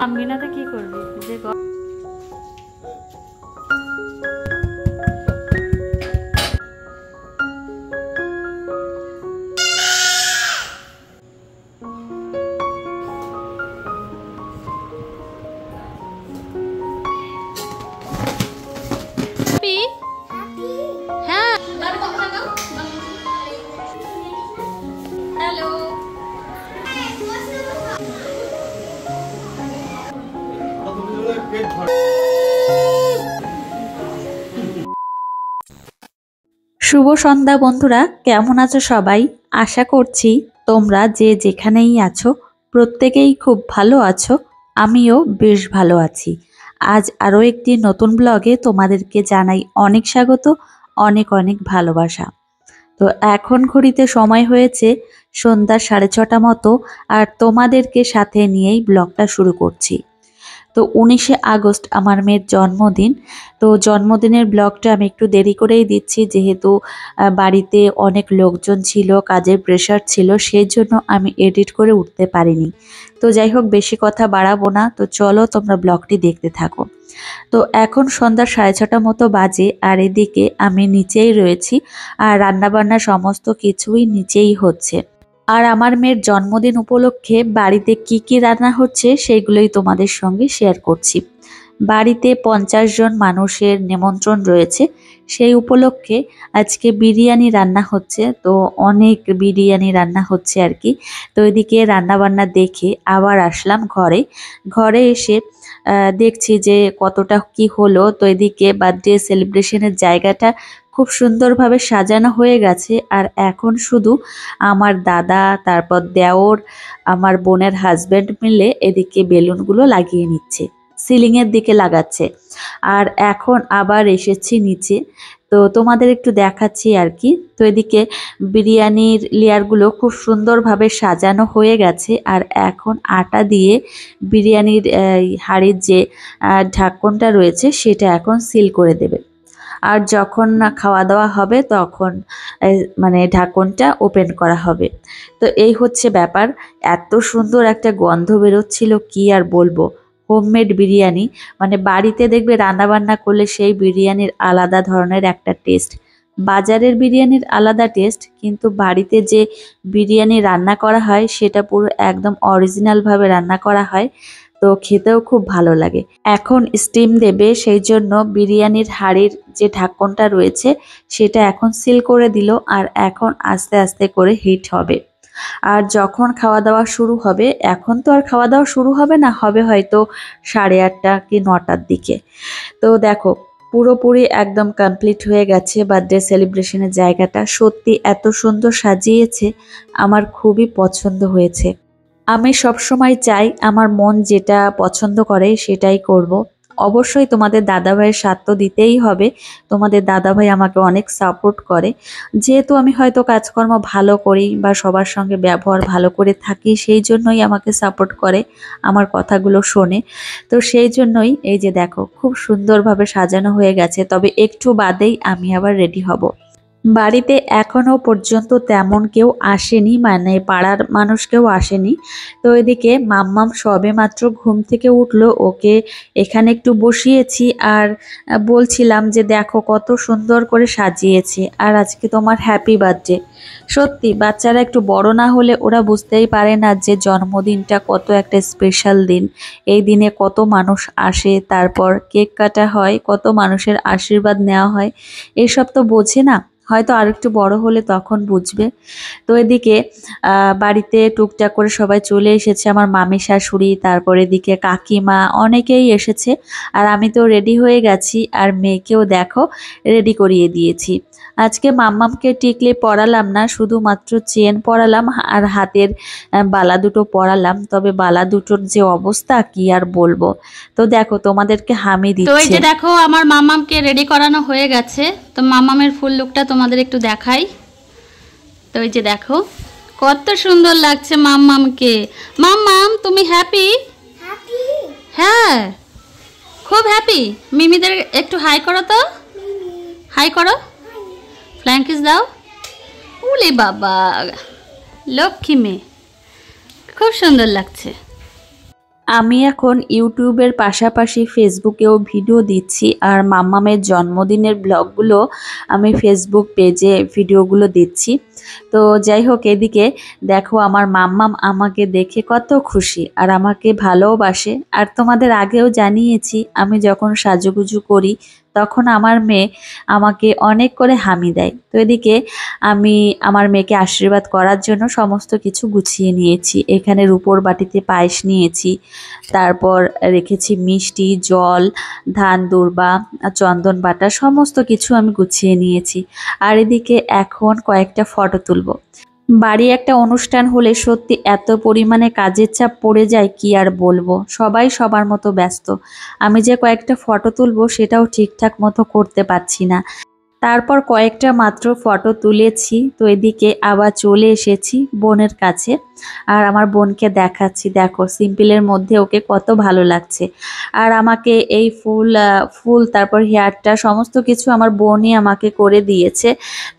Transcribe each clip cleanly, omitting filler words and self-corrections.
আমগিনাতে কি করবি যে শুভ সন্ধ্যা বন্ধুরা, কেমন আছো সবাই? আশা করছি তোমরা যে যেখানেই আছো প্রত্যেকেই খুব ভালো আছো। আমিও বেশ ভালো আছি। আজ আরও একটি নতুন ব্লগে তোমাদেরকে জানাই অনেক স্বাগত, অনেক অনেক ভালোবাসা। তো এখন ঘড়িতে সময় হয়েছে সন্ধ্যা 6:30 মতো, আর তোমাদেরকে সাথে নিয়েই ব্লগটা শুরু করছি। তো 19শে আগস্ট আমার মেয়ের জন্মদিন। তো জন্মদিনের ব্লগটা আমি একটু দেরি করেই দিচ্ছি, যেহেতু বাড়িতে অনেক লোকজন ছিল, কাজের প্রেশার ছিল, সেই জন্য আমি এডিট করে উঠতে পারিনি। তো যাই হোক, বেশি কথা বাড়াবো না, তো চলো তোমরা ব্লগটি দেখতে থাকো। তো এখন সন্ধ্যা 6:30 মতো বাজে, আর এদিকে আমি নিচেই রয়েছি, আর রান্নাবান্না সমস্ত কিছুই নিচেই হচ্ছে। আর আমার মেয়ের জন্মদিন উপলক্ষে বাড়িতে কি কি রান্না হচ্ছে সেগুলোই তোমাদের সঙ্গে শেয়ার করছি। বাড়িতে 50 জন মানুষের নিমন্ত্রণ রয়েছে, সেই উপলক্ষে আজকে বিরিয়ানি রান্না হচ্ছে। তো অনেক বিরিয়ানি রান্না হচ্ছে আর কি। তো এদিকে রান্নাবান্না দেখে আবার আসলাম ঘরে এসে দেখছি যে কতটা কি হলো। তো এদিকে বার্থডে সেলিব্রেশনের জায়গাটা খুব সুন্দরভাবে সাজানো হয়ে গেছে, আর এখন শুধু আমার দাদা, তারপর দেওর, আমার বোনের হাজব্যান্ড মিলে এদিকে বেলুনগুলো লাগিয়ে নিচ্ছে, সিলিংয়ের দিকে লাগাচ্ছে। আর এখন আবার এসেছি নিচে, তো তোমাদের একটু দেখাচ্ছি আর কি। তো এদিকে বিরিয়ানির লেয়ারগুলো খুব সুন্দরভাবে সাজানো হয়ে গেছে, আর এখন আটা দিয়ে বিরিয়ানির হাঁড়ির যে ঢাকনটা রয়েছে সেটা এখন সিল করে দেবে। আর যখন না খাওয়া দাওয়া হবে তখন মানে ঢাকনটা ওপেন করা হবে। তো এই হচ্ছে ব্যাপার। এত সুন্দর একটা গন্ধ বেরোচ্ছিল, কি আর বলবো। হোমমেড বিরিয়ানি, মানে বাড়িতে দেখবে রান্নাবান্না করলে সেই বিরিয়ানির আলাদা ধরনের একটা টেস্ট। বাজারের বিরিয়ানির আলাদা টেস্ট, কিন্তু বাড়িতে যে বিরিয়ানি রান্না করা হয় সেটা পুরো একদম অরিজিনালভাবে রান্না করা হয়। তো খেতেও খুব ভালো লাগে। এখন স্টিম দেবে, সেই জন্য বিরিয়ানির হাঁড়ির যে ঢাকনটা রয়েছে সেটা এখন সিল করে দিল, আর এখন আস্তে আস্তে করে হিট হবে। আর যখন খাওয়া দাওয়া শুরু হবে, এখন তো আর খাওয়া দাওয়া শুরু হবে না, হবে হয়তো 8:30 কি 9টার দিকে। তো দেখো, পুরোপুরি একদম কমপ্লিট হয়ে গেছে বার্থডে সেলিব্রেশনের জায়গাটা। সত্যি এত সুন্দর সাজিয়েছে, আমার খুবই পছন্দ হয়েছে। আমি সবসময় চাই আমার মন যেটা পছন্দ করে সেটাই করব। অবশ্যই তোমাদের দাদাভাইয়ের সাথ তো দিতেই হবে। তোমাদের দাদাভাই আমাকে অনেক সাপোর্ট করে, যেহেতু আমি হয়তো কাজকর্ম ভালো করি বা সবার সঙ্গে ব্যবহার ভালো করে থাকি, সেই জন্যই আমাকে সাপোর্ট করে, আমার কথাগুলো শোনে। তো সেই জন্যই এই যে দেখো, খুব সুন্দরভাবে সাজানো হয়ে গেছে। তবে একটু বাদেই আমি আবার রেডি হব। বাড়িতে এখনো পর্যন্ত তেমন কেউ আসেনি, মানে পাড়ার মানুষ কেউ আসেনি। তো এদিকে মাম্মাম সবে মাত্র ঘুম থেকে উঠলো, ওকে এখানে একটু বসিয়েছি, আর বলছিলাম যে দেখো কত সুন্দর করে সাজিয়েছে, আর আজকে তোমার হ্যাপি বার্থডে। সত্যি বাচ্চারা একটু বড় না হলে ওরা বুঝতেই পারে না যে জন্মদিনটা কত একটা স্পেশাল দিন। এই দিনে কত মানুষ আসে, তারপর কেক কাটা হয়, কত মানুষের আশীর্বাদ নেওয়া হয়, এসব তো বোঝে না। হয়তো আরেকটু বড় হলে তখন বুঝবে। তো এদিকে বাড়িতে টুকটাক করে সবাই চলে এসেছে, আমার মামি শাশুড়ি, তারপর এদিকে কাকিমা, অনেকেই এসেছে। আর আমি তো রেডি হয়ে গেছি, আর মেয়েকেও দেখো রেডি করিয়ে দিয়েছি। আজকে মাম্মামকে টিকলি পরালাম না, শুধুমাত্র চেন পরালাম আর হাতের বালা দুটো পরালাম। তবে বালা দুটোর যে অবস্থা কি আর বলবো। তো দেখো তোমাদেরকে হামি দিচ্ছে। তো এই যে দেখো আমার মাম্মামকে রেডি করানো হয়ে গেছে। তো মাম্মামের ফুল লুকটা তোমাদের একটু দেখাই। তো এই যে দেখো কত সুন্দর লাগছে মাম্মামকে। মাম্মাম তুমি হ্যাপি? হ্যাঁ, খুব হ্যাপি। মিমিদের একটু হাই করো তো, হাই করো, ফ্ল্যাং কিস দাও। উলে বাবা, লক্ষ্মী মেয়ে, খুব সুন্দর লাগছে। আমি এখন ইউটিউবের পাশাপাশি ফেসবুকেও ভিডিও দিচ্ছি, আর মাম্মামের জন্মদিনের ব্লগগুলো আমি ফেসবুক পেজে ভিডিওগুলো দিচ্ছি। তো যাই হোক, এদিকে দেখো আমার মাম্মাম আমাকে দেখে কত খুশি আর আমাকে ভালোবাসে। আর তোমাদের আগেও জানিয়েছি, আমি যখন সাজুগুজু করি তখন আমার মেয়ে আমাকে অনেক করে হামি দেয়। তো এদিকে আমি আমার মেয়েকে আশীর্বাদ করার জন্য সমস্ত কিছু গুছিয়ে নিয়েছি। এখানে রূপোর বাটিতে পায়েস নিয়েছি, তারপর রেখেছি মিষ্টি, জল, ধান দূর্বা, চন্দন বাটা, সমস্ত কিছু আমি গুছিয়ে নিয়েছি। আর এদিকে এখন কয়েকটা ফটো তুলব। বাড়ি একটা অনুষ্ঠান হলে সত্যি এত পরিমাণে কাজের চাপ পড়ে যায় কি আর বলবো, সবাই সবার মতো ব্যস্ত। আমি যে কয়েকটা ফটো তুলবো সেটাও ঠিকঠাক মতো করতে পারছি না। তারপর কয়েকটা মাত্র ফটো তুলেছি। তো এদিকে আবার চলে এসেছি বোনের কাছে, আর আমার বোনকে দেখাচ্ছি, দেখো সিম্পলের মধ্যে ওকে কত ভালো লাগছে। আর আমাকে এই ফুল তারপর হেয়ারটা সমস্ত কিছু আমার বোনই আমাকে করে দিয়েছে।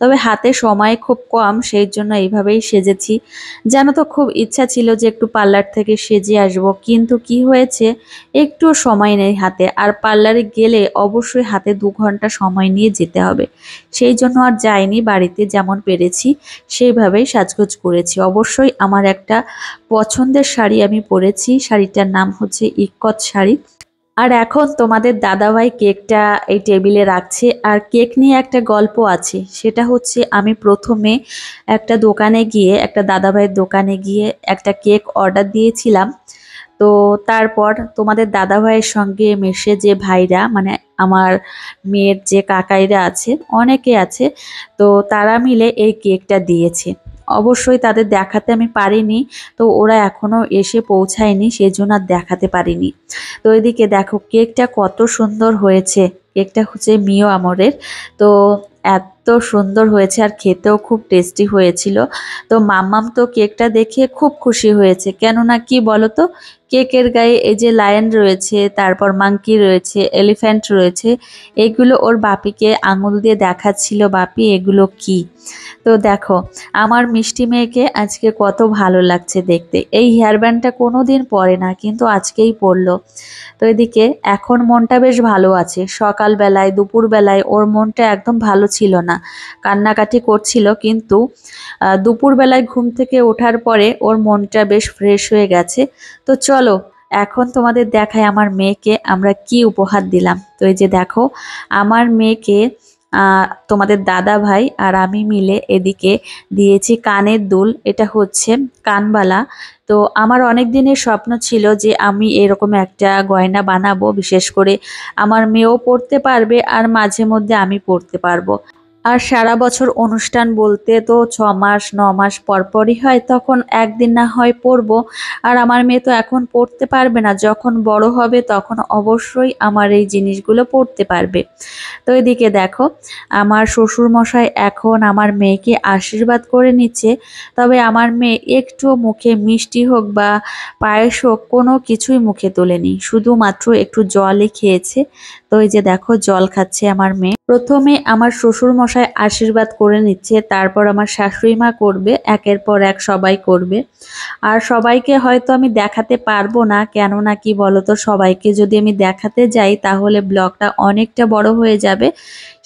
তবে হাতে সময় খুব কম, সেই জন্য এইভাবেই সেজেছি। জানো তো, খুব ইচ্ছা ছিল যে একটু পার্লার থেকে সেজে আসব, কিন্তু কি হয়েছে, একটু সময় নেই হাতে। আর পার্লারে গেলে অবশ্যই হাতে 2 ঘন্টা সময় নিয়ে যেতে হবে, সেই জন্য আর যাইনি। বাড়িতে যেমন পেরেছি সেইভাবেই সাজগোজ করেছি। অবশ্যই আমার একটা পছন্দের শাড়ি আমি পরেছি, শাড়িটার নাম হচ্ছে ইক্কত শাড়ি। আর এখন তোমাদের দাদাভাই কেকটা এই টেবিলে রাখছে। আর কেক নিয়ে একটা গল্প আছে, সেটা হচ্ছে আমি প্রথমে একটা দাদাভাইয়ের দোকানে গিয়ে একটা কেক অর্ডার দিয়েছিলাম। তো তারপর তোমাদের দাদাভাইয়ের সঙ্গে মেশে যে ভাইরা, মানে আমার মেয়ের যে কাকাইরা আছে, অনেকে আছে, তো তারা মিলে এই কেকটা দিয়েছে। অবশ্যই তাদের দেখাতে আমি পারিনি, তো ওরা এখনো এসে পৌঁছায়নি, সেজন্য আর দেখাতে পারিনি। তো এদিকে দেখো কেকটা কত সুন্দর হয়েছে। কেকটা হচ্ছে মিও আমরের। তো এত সুন্দর হয়েছে আর খেতেও খুব টেস্টি হয়েছিল। তো মাম্মাম তো কেকটা দেখে খুব খুশি হয়েছে, কেননা কি বলতো, কেকের গায়ে এই যে লায়ন রয়েছে, তারপর মাঙ্কি রয়েছে, এলিফ্যান্ট রয়েছে, এগুলো ওর বাপিকে আঙুল দিয়ে দেখাচ্ছিল, বাপি এগুলো কি। তো দেখো আমার মিষ্টি মেয়েকে আজকে কত ভালো লাগছে দেখতে। এই হেয়ার ব্যান্ডটা কোনো দিন পরে না, কিন্তু আজকেই পরলো। তো এদিকে এখন মনটা বেশ ভালো আছে। সকালবেলায় দুপুরবেলায় ওর মনটা একদম ভালো ছিল না, কান্নাকাটি করছিল, কিন্তু দুপুরবেলায় ঘুম থেকে ওঠার পরে ওর মনটা বেশ ফ্রেশ হয়ে গেছে। তো চলো এখন তোমাদের দেখায় আমার মেয়েকে আমরা কি উপহার দিলাম। তো এই যে দেখো আমার মেয়েকে তোমাদের দাদা ভাই আর আমি মিলে এদিকে দিয়েছি কানের দুল। এটা হচ্ছে কানবালা। তো আমার অনেক দিনের স্বপ্ন ছিল যে আমি এরকম একটা গয়না বানাবো, বিশেষ করে আমার মেয়েও পরতে পারবে আর মাঝে মধ্যে আমি পরতে পারবো। আর সারা বছর অনুষ্ঠান বলতে তো 6 মাস 9 মাস পরপরই হয়, তখন একদিন না হয় পরবো। আর আমার মেয়ে তো এখন পড়তে পারবে না, যখন বড় হবে তখন অবশ্যই আমার এই জিনিসগুলো পড়তে পারবে। তো এদিকে দেখো আমার শ্বশুর মশাই এখন আমার মেয়েকে আশীর্বাদ করে নিচ্ছে। তবে আমার মেয়ে একটু মুখে মিষ্টি হোক বা পায়েস হোক কোনো কিছুই মুখে তোলেনি, শুধুমাত্র একটু জলই খেয়েছে। তো এই যে দেখো জল খাচ্ছে আমার মেয়ে। প্রথমে আমার শ্বশুর মশাই আশীর্বাদ করে নিচ্ছে, তারপর আমার শাশুড়ি মা করবে, একের পর এক সবাই করবে। আর সবাইকে হয়তো আমি দেখাতে পারবো না, কেননা কি বলতো, সবাইকে যদি আমি দেখাতে যাই তাহলে ব্লগটা অনেকটা বড় হয়ে যাবে,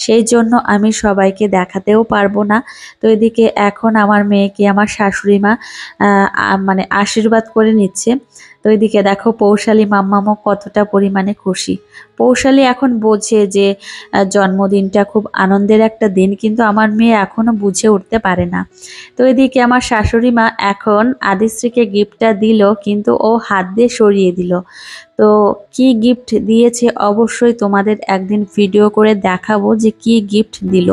সেই জন্য আমি সবাইকে দেখাতেও পারবো না। তো এদিকে এখন আমার মেয়েকে আমার শাশুড়ি মা মানে আশীর্বাদ করে নিচ্ছে। তো এদিকে দেখো পৌশালী মাম্মামও কতটা পরিমাণে খুশি। পৌশালী এখন বোঝে যে জন্মদিনটা খুব আনন্দের একটা দিন, কিন্তু আমার মেয়ে এখনো বুঝে উঠতে পারে না। তো এদিকে আমার শাশুড়ি মা এখন আদিশ্রীকে গিফটটা দিল, কিন্তু ও হাত দিয়ে সরিয়ে দিল। তো কি গিফট দিয়েছে অবশ্যই তোমাদের একদিন ভিডিও করে দেখাবো যে কি গিফট দিল।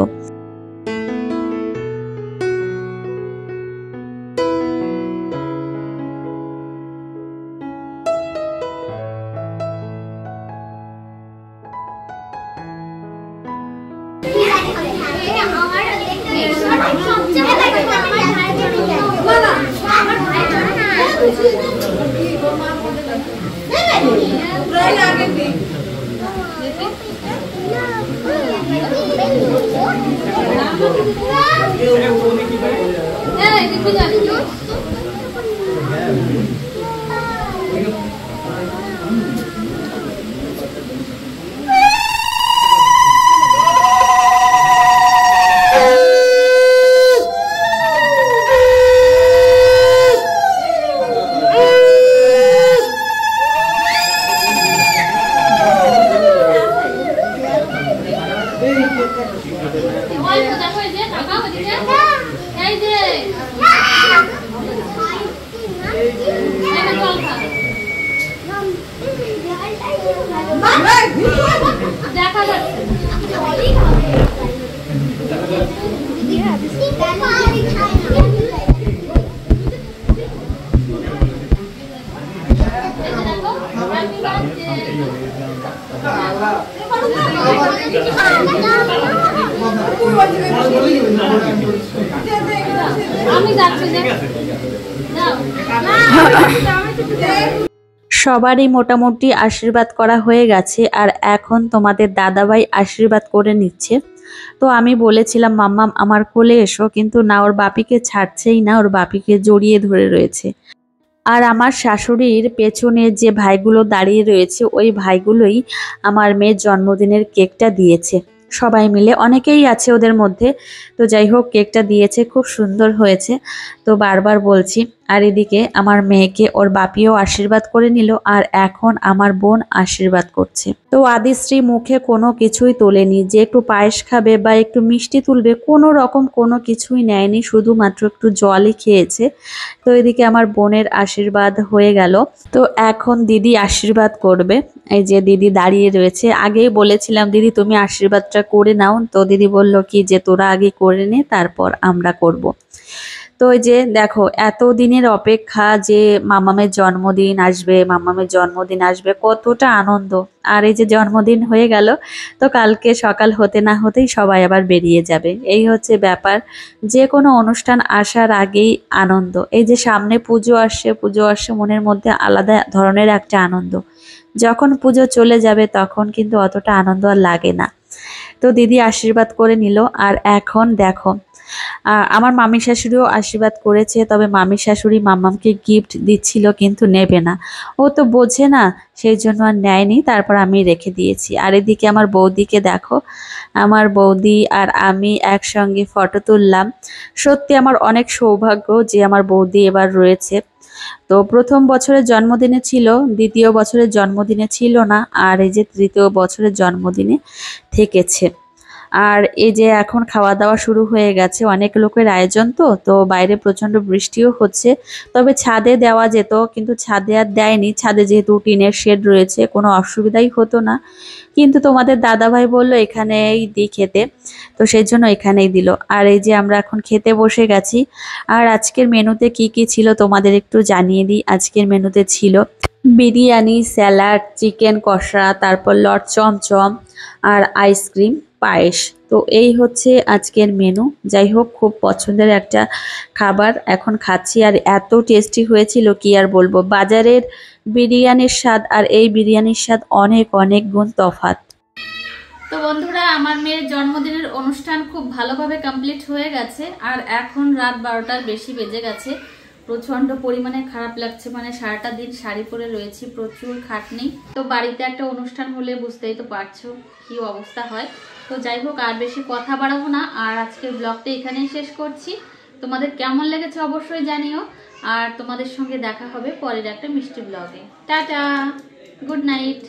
সবারই মোটামুটি আশীর্বাদ করা হয়ে গেছে, আর এখন তোমাদের দাদাভাই আশীর্বাদ করে নিচ্ছে। তো আমি বলেছিলাম মাম্মাম আমার কোলে এসো, কিন্তু না, ওর বাপিকে ছাড়ছেই না, ওর বাপিকে জড়িয়ে ধরে রয়েছে। আর আমার শাশুড়ির পেছনে যে ভাইগুলো দাঁড়িয়ে রয়েছে, ওই ভাইগুলোই আমার মেয়ের জন্মদিনের কেকটা দিয়েছে। সবাই মিলে, অনেকেই আছে ওদের মধ্যে। তো যাই হোক, কেকটা দিয়েছে, খুব সুন্দর হয়েছে। তো বারবার বলছি। আর এদিকে আমার মেয়েকে ওর বাপিও আশীর্বাদ করে নিল, আর এখন আমার বোন আশীর্বাদ করছে। তো আদিশ্রী মুখে কোনো কিছুই তোলেনি, যে একটু পায়েস খাবে বা একটু মিষ্টি তুলবে, কোনো রকম কোনো কিছুই নেয়নি, শুধুমাত্র একটু জলই খেয়েছে। তো এদিকে আমার বোনের আশীর্বাদ হয়ে গেল। তো এখন দিদি আশীর্বাদ করবে। এই যে দিদি দাঁড়িয়ে রয়েছে। আগেই বলেছিলাম দিদি তুমি আশীর্বাদটা করে নাও, তো দিদি বলল কি যে তোরা আগে করে নে, তারপর আমরা করব। তো এই যে দেখো, এত দিনের অপেক্ষা যে মামামের জন্মদিন আসবে, মামামের জন্মদিন আসবে, কতটা আনন্দ। আর এই যে জন্মদিন হয়ে গেল, তো কালকে সকাল হতে না হতেই সবাই আবার বেরিয়ে যাবে। এই হচ্ছে ব্যাপার, যে কোনো অনুষ্ঠান আসার আগেই আনন্দ। এই যে সামনে পুজো আসছে, পুজো আসছে, মনের মধ্যে আলাদা ধরনের একটা আনন্দ। যখন পুজো চলে যাবে তখন কিন্তু অতটা আনন্দ আর লাগে না। তো দিদি আশীর্বাদ করে নিল। আর এখন দেখো, আমার মামি শাশুড়িও আশীর্বাদ করেছে, তবে মামি শাশুড়ি মাম্মামকে গিফট দিচ্ছিল, কিন্তু নেবে না, ও তো বোঝে না, সেই জন্য আর নেয়নি। তারপর আমি রেখে দিয়েছি। আর এদিকে আমার বৌদিকে দেখো, আমার বৌদি আর আমি একসঙ্গে ফটো তুললাম। সত্যি আমার অনেক সৌভাগ্য যে আমার বৌদি এবার রয়েছে। তো প্রথম বছরের জন্মদিনে ছিল, দ্বিতীয় বছরের জন্মদিনে ছিল না, আর এই যে তৃতীয় বছরের জন্মদিনে থেকেছে। আর এই যে এখন খাওয়া দাওয়া শুরু হয়ে গেছে, অনেক লোকের আয়োজন। তো তো বাইরে প্রচণ্ড বৃষ্টিও হচ্ছে, তবে ছাদে দেওয়া যেত, কিন্তু ছাদে আর দেয়নি। ছাদে যেহেতু টিনের শেড রয়েছে, কোনো অসুবিধাই হতো না, কিন্তু তোমাদের দাদাভাই বলল এখানেই দিই খেতে, তো সেই জন্য এখানেই দিল। আর এই যে আমরা এখন খেতে বসে গেছি। আর আজকের মেনুতে কি কি ছিল তোমাদের একটু জানিয়ে দিই। আজকের মেনুতে ছিল বিরিয়ানি, স্যালাড, চিকেন কষা, তারপর লট চমচম, আর আইসক্রিম, পায়েস। তো এই হচ্ছে আজকের মেনু। যাই হোক, খুব পছন্দের একটা খাবার, এখন খাচ্ছি। আর এত টেস্টি হয়েছিল কি আর বলবো। বাজারের বিরিয়ানির স্বাদ আর এই বিরিয়ানির স্বাদ অনেক অনেক গুণ তফাৎ। তো বন্ধুরা, আমার মেয়ের জন্মদিনের অনুষ্ঠান খুব ভালোভাবে কমপ্লিট হয়ে গেছে। আর এখন রাত 12টার বেশি বেজে গেছে। প্রচন্ড পরিমাণে খারাপ লাগছে, মানে সারাটা দিন শাড়ি পরে রয়েছি, প্রচুর খাটনি। তো বাড়িতে একটা অনুষ্ঠান হলে বুঝতেই তো পারছো কি অবস্থা হয়। তো যাই হোক, আর বেশি কথা বাড়াবো না, আর আজকের ব্লগটা এখানেই শেষ করছি। তোমাদের কেমন লেগেছে অবশ্যই জানিও, আর তোমাদের সঙ্গে দেখা হবে পরের একটা মিষ্টি ব্লগে। Tata, good night.